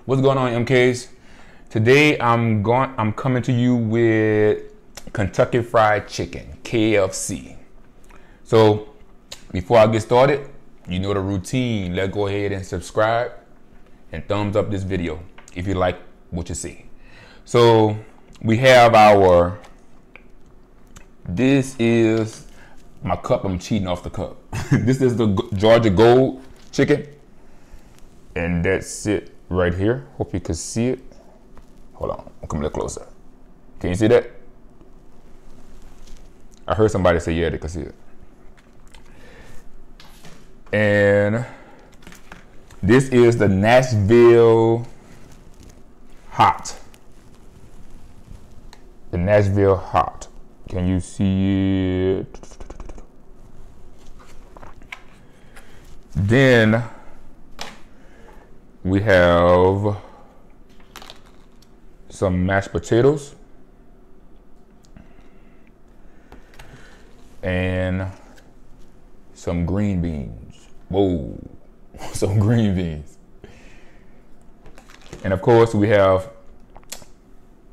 What's going on, MKs? Today I'm coming to you with Kentucky Fried Chicken, KFC. So before I get started, you know the routine. Let's go ahead and subscribe and thumbs up this video if you like what you see. So we have this is my cup. I'm cheating off the cup. This is the Georgia Gold chicken. And that's it right here. Hope you can see it. Hold on, I'm coming a little closer. Can you see that? I heard somebody say yeah, they can see it. And this is the Nashville Hot. The Nashville Hot. Can you see it? Then we have some mashed potatoes and some green beans. Whoa, some green beans. And of course we have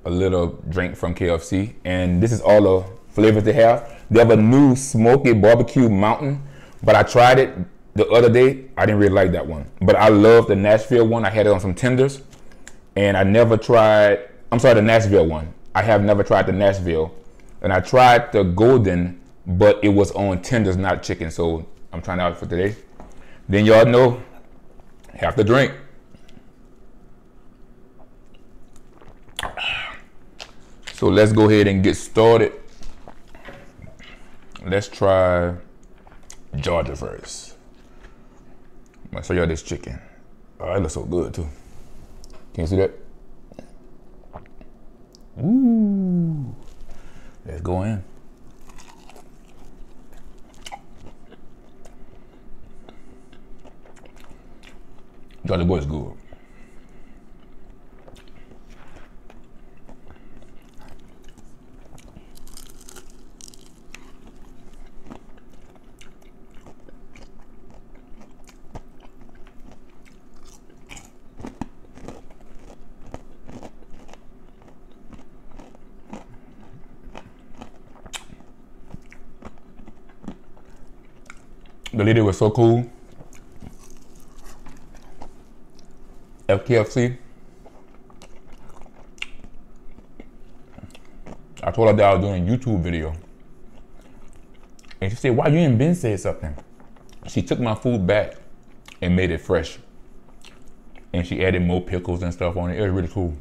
a little drink from KFC, and this is all the flavors they have. They have a new smoky barbecue mountain, but I tried it the other day. I didn't really like that one, but I love the Nashville one. I had it on some tenders, and I never tried, the Nashville one. I have never tried the Nashville, and I tried the golden, but it was on tenders, not chicken, so I'm trying it out for today. Then y'all know, have to drink. So let's go ahead and get started. Let's try Georgia first. I'm gonna show y'all this chicken. Oh, it looks so good too. Can you see that? Ooh. Let's go in. Georgia boy is good. The lady was so cool at KFC. I told her that I was doing a YouTube video, and she said, "Why you ain't been said something?" She took my food back and made it fresh, and she added more pickles and stuff on it. It was really cool.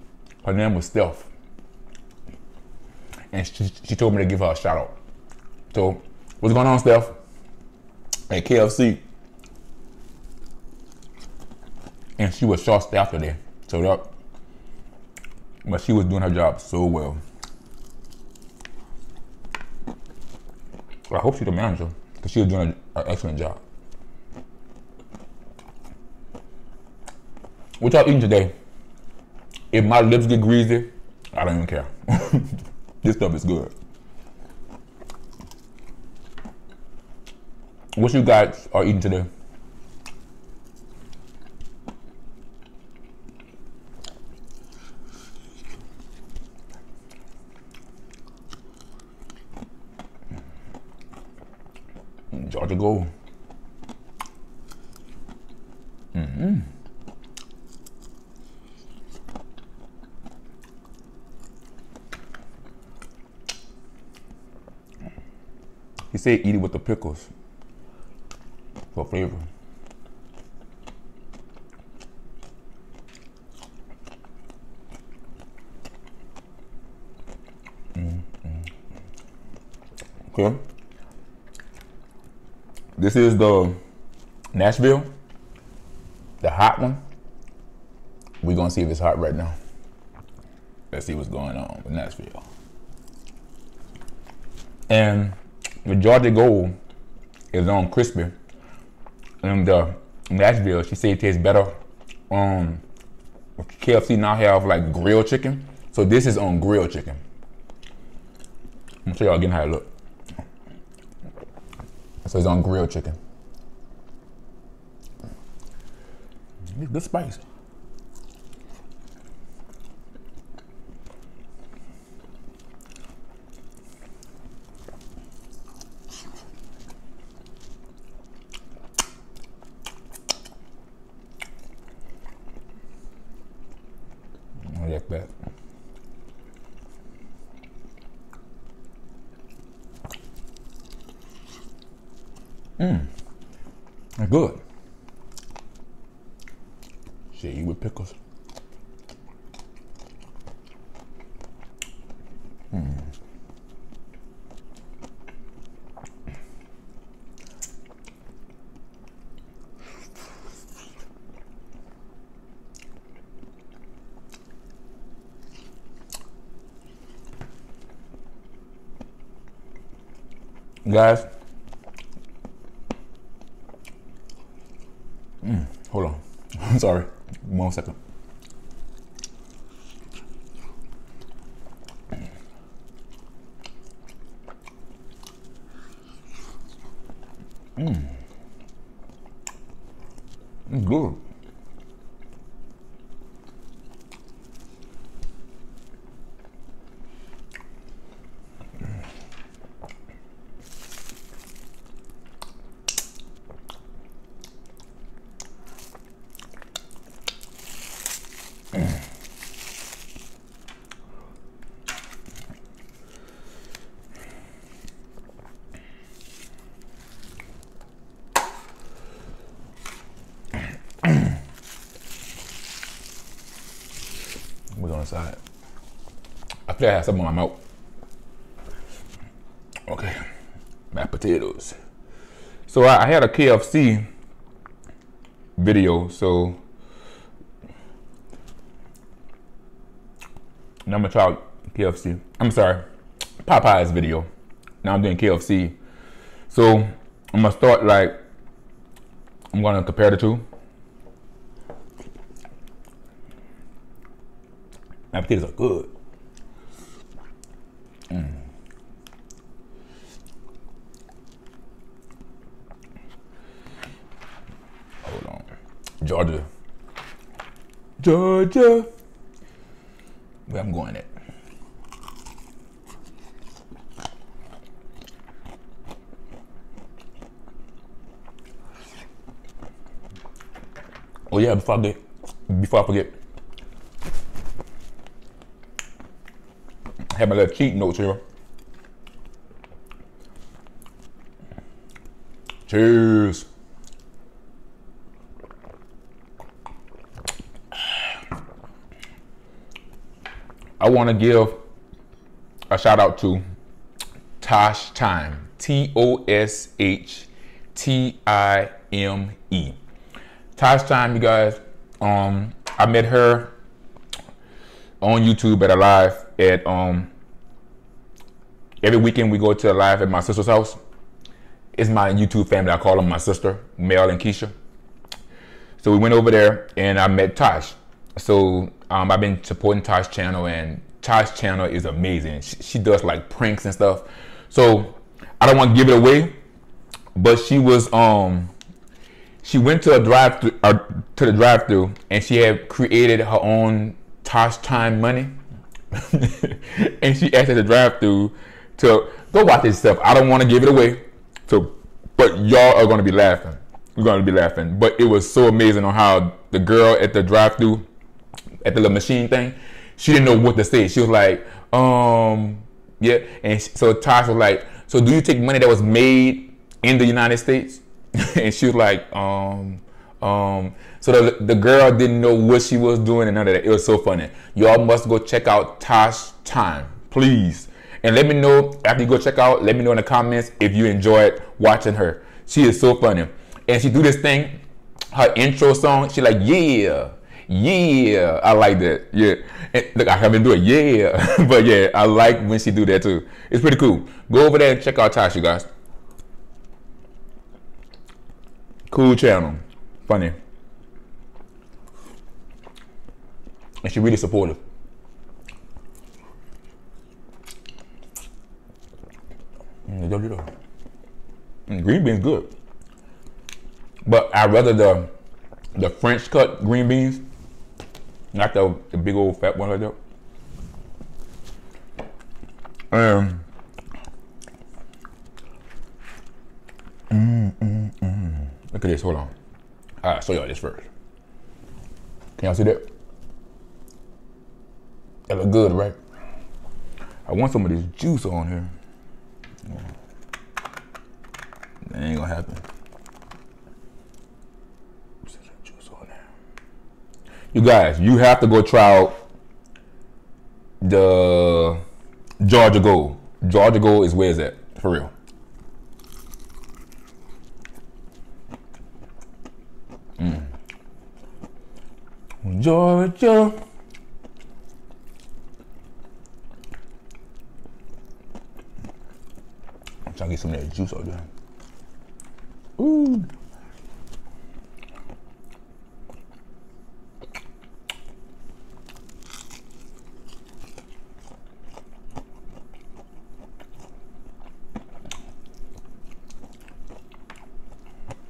Her name was Steph, and she told me to give her a shout out. So what's going on, Steph? At KFC, and she was short staffed today, so that, but she was doing her job so well. I hope she's the manager, because she was doing an excellent job. What y'all eating today? If my lips get greasy, I don't even care. This stuff is good. What you guys are eating today? Georgia Gold. He said eat it with the pickles for flavor. Okay. This is the Nashville, the hot one. We're gonna see if it's hot right now. Let's see what's going on with Nashville. And the Georgia Gold is on crispy. And the Nashville, she said it tastes better. KFC now have like grilled chicken. So this is on grilled chicken. I'm gonna show y'all again how it look. So it's on grilled chicken. It's good spice. That's good. Shit, you with pickles. Guys, hold on. I'm sorry. 1 second. It's good. What's on the side? I feel like I have something on my mouth. Okay, mashed potatoes. So I had a KFC video, so now I'm gonna try KFC. I'm sorry, Popeye's video. Now I'm doing KFC. So I'm gonna start like, I'm gonna compare the two. My potatoes are good. Hold on. Georgia. Georgia. Where I'm going at. Oh yeah, before I forget. I have my little cheat notes here. Cheers. I want to give a shout out to Tosh Time. TOSHTIME. Tosh Time, you guys. I met her on YouTube at a live at every weekend we go to a live at my sister's house. It's my YouTube family. I call them my sister, Mel and Keisha. So we went over there and I met Tosh. So I've been supporting Tosh's channel, and Tosh's channel is amazing. She does like pranks and stuff. So I don't want to give it away, but she was she went to a the drive-thru and she had created her own Tosh Time money. And she asked at the drive-thru to go watch this stuff. I don't want to give it away, so but y'all are gonna be laughing. We're gonna be laughing. But it was so amazing on how the girl at the drive-thru, at the little machine thing, she didn't know what to say. She was like, yeah. And so Tosh was like, so do you take money that was made in the United States? And she was like, so the girl didn't know what she was doing and none of that. It was so funny. Y'all must go check out Tosh Time, please. And let me know after you go check out, let me know in the comments if you enjoyed watching her. She is so funny. And she do this thing, her intro song, she like, yeah, yeah. I like that, yeah. And look, I haven't do it, yeah. But yeah, I like when she do that too. It's pretty cool. Go over there and check out Tosh, you guys. Cool channel, funny. And she really supportive. Green beans good, but I'd rather the French cut green beans, not the big old fat one like that. Look at this. Hold on. I'll show y'all this first. Can y'all see that? That look good, right? I want some of this juice on here. That ain't gonna happen. You guys, you have to go try out the Georgia Gold. Georgia Gold is where it's at, for real. Georgia. I'm trying to get some of that juice out there. Ooh.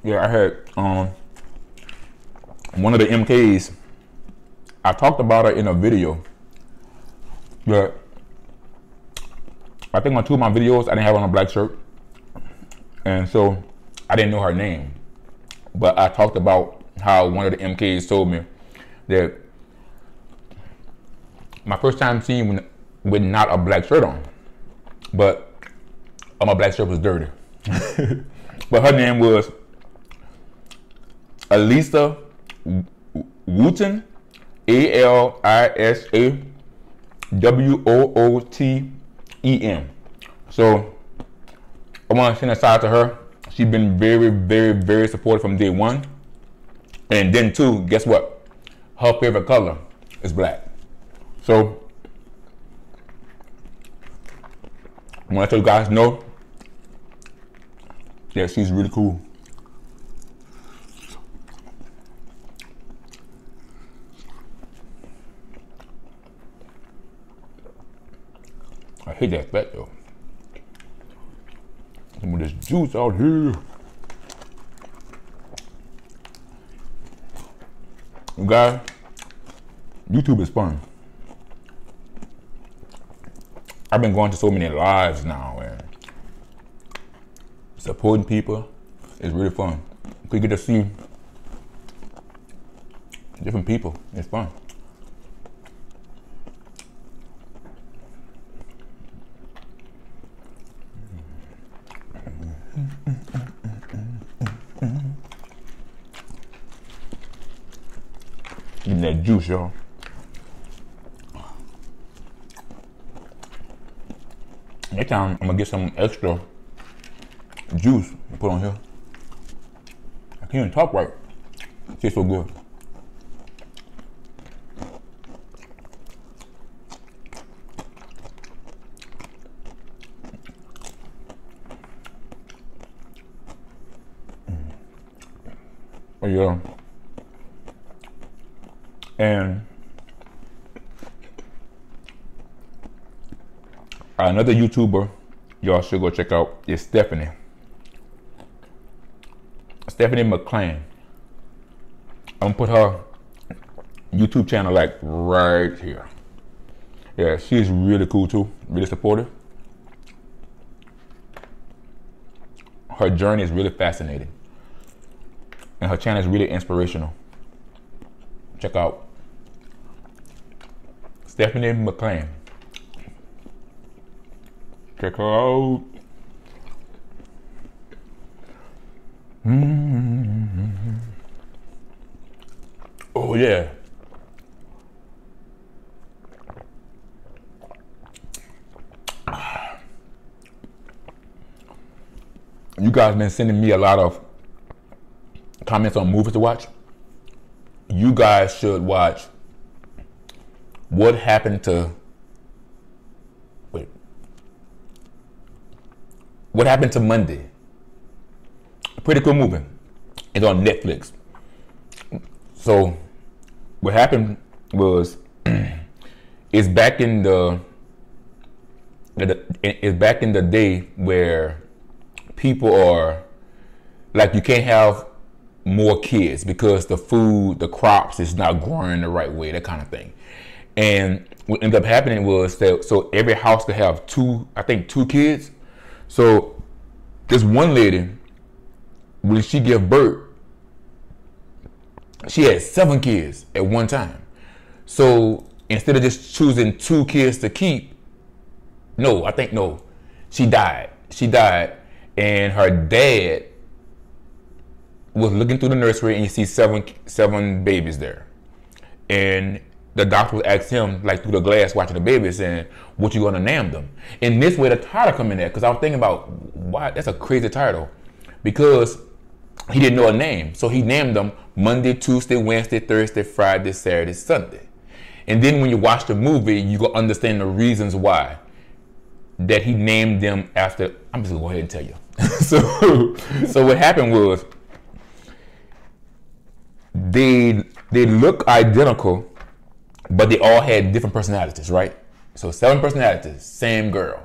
Yeah, I had one of the MKs. I talked about her in a video, but I think on 2 of my videos I didn't have on a black shirt, and so I didn't know her name. But I talked about how one of the MKs told me that my first time seeing with not a black shirt on, but my black shirt was dirty. But her name was Alisa Wooten, Alisa Wooten. So I want to send a shout out to her. She's been very, very, very supportive from day one. And then too, guess what? Her favorite color is black. So I want to let you guys know that she's really cool. I hate that fat though. Some of this juice out here. You guys, YouTube is fun. I've been going to so many lives now and supporting people is really fun. You get to see different people. It's fun. Give me that juice, y'all. Next time, I'm gonna get some extra juice and put on here. I can't even talk right. It tastes so good. Oh yeah. And another YouTuber y'all should go check out is Stephanie McClain. I'm gonna put her YouTube channel like right here. Yeah, she's really cool too, really supportive. Her journey is really fascinating. And her channel is really inspirational. Check out Stephanie McClain. Check her out. Oh yeah. You guys been sending me a lot of comments on movies to watch. You guys should watch What Happened to Monday. Pretty cool movie. It's on Netflix. So what happened was it's back in the day where people are like, you can't have more kids because the food, the crops is not growing the right way, that kind of thing. And what ended up happening was that so every house could have two kids. So this one lady, when she gave birth, she had 7 kids at one time. So instead of just choosing 2 kids to keep, she died. And her dad was looking through the nursery and you see seven babies there. and the doctor was asking him, like through the glass, watching the baby, saying, "What you gonna name them?" And this way, the title come in there, because I was thinking about why that's a crazy title, because he didn't know a name, so he named them Monday, Tuesday, Wednesday, Thursday, Friday, Saturday, Sunday. And then when you watch the movie, you go understand the reasons why that he named them after. I'm just gonna go ahead and tell you. so what happened was they look identical, but they all had different personalities, right? So 7 personalities, same girl.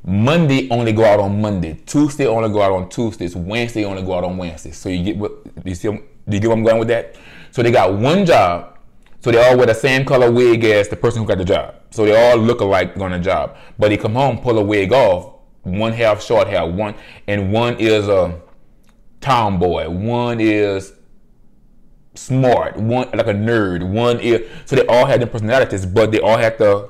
Monday only go out on Monday. Tuesday only go out on Tuesdays. Wednesday only go out on Wednesdays. So you get what you see? Do you get where I'm going with that? So they got one job. So they all wear the same color wig as the person who got the job. So they all look alike on the job. But they come home, pull a wig off. One have short hair, one is a tomboy, one is smart, one like a nerd, one is, so they all had their personalities, but they all have to,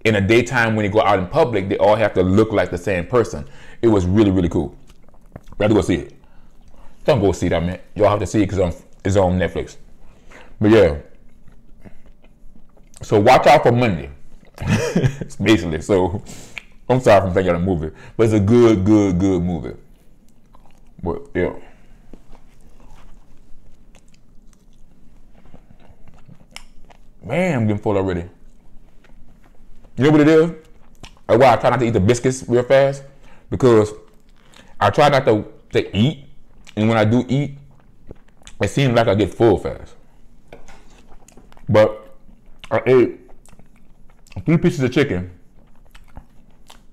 in the daytime when they go out in public, they all have to look like the same person. It was really, really cool. You have to go see it. Don't go see that, man. Y'all have to see it because it's on Netflix. But yeah. So watch out for Monday. Basically. So I'm sorry for thinking of the movie, but it's a good movie. But yeah. Man, I'm getting full already. You know what it is? Why I try not to eat the biscuits real fast? Because I try not to eat, and when I do eat, it seems like I get full fast. But I ate 3 pieces of chicken,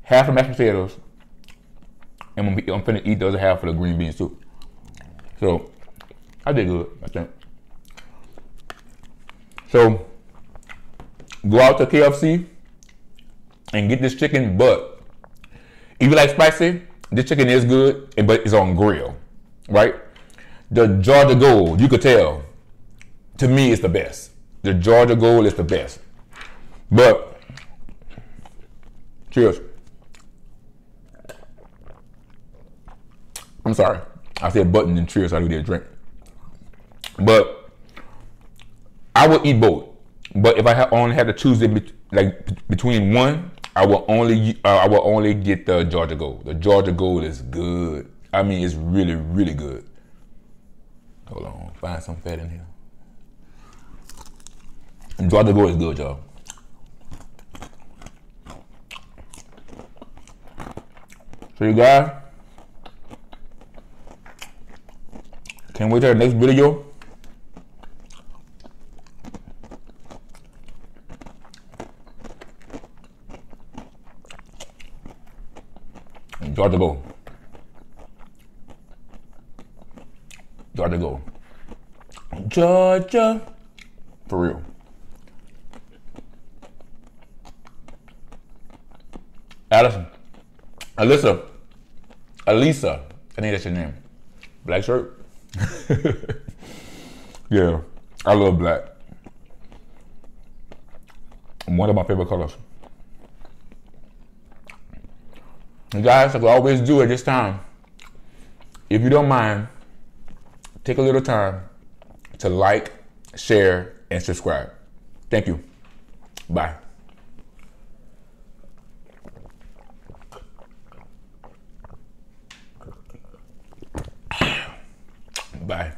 half of mashed potatoes, and I'm finna eat the other half of the green bean soup. So I did good, I think. So go out to KFC and get this chicken, but if you like spicy, this chicken is good, but it's on grill, right? The Georgia Gold, you could tell, to me, it's the best. The Georgia Gold is the best. But cheers. I'm sorry, I said button and cheers. I do get a drink. But I would eat both. But if I only had to choose it between one, I will only get the Georgia Gold. The Georgia Gold is good. I mean, it's really, really good. Hold on, find some fat in here. And Georgia Gold is good, y'all. So you guys, can't wait till the next video. Georgia Gold. Georgia Gold. Georgia. For real. Alisa. I think that's your name. Black shirt? Yeah, I love black. One of my favorite colors. And guys, like I always do at this time, if you don't mind, take a little time to like, share, and subscribe. Thank you. Bye. Bye.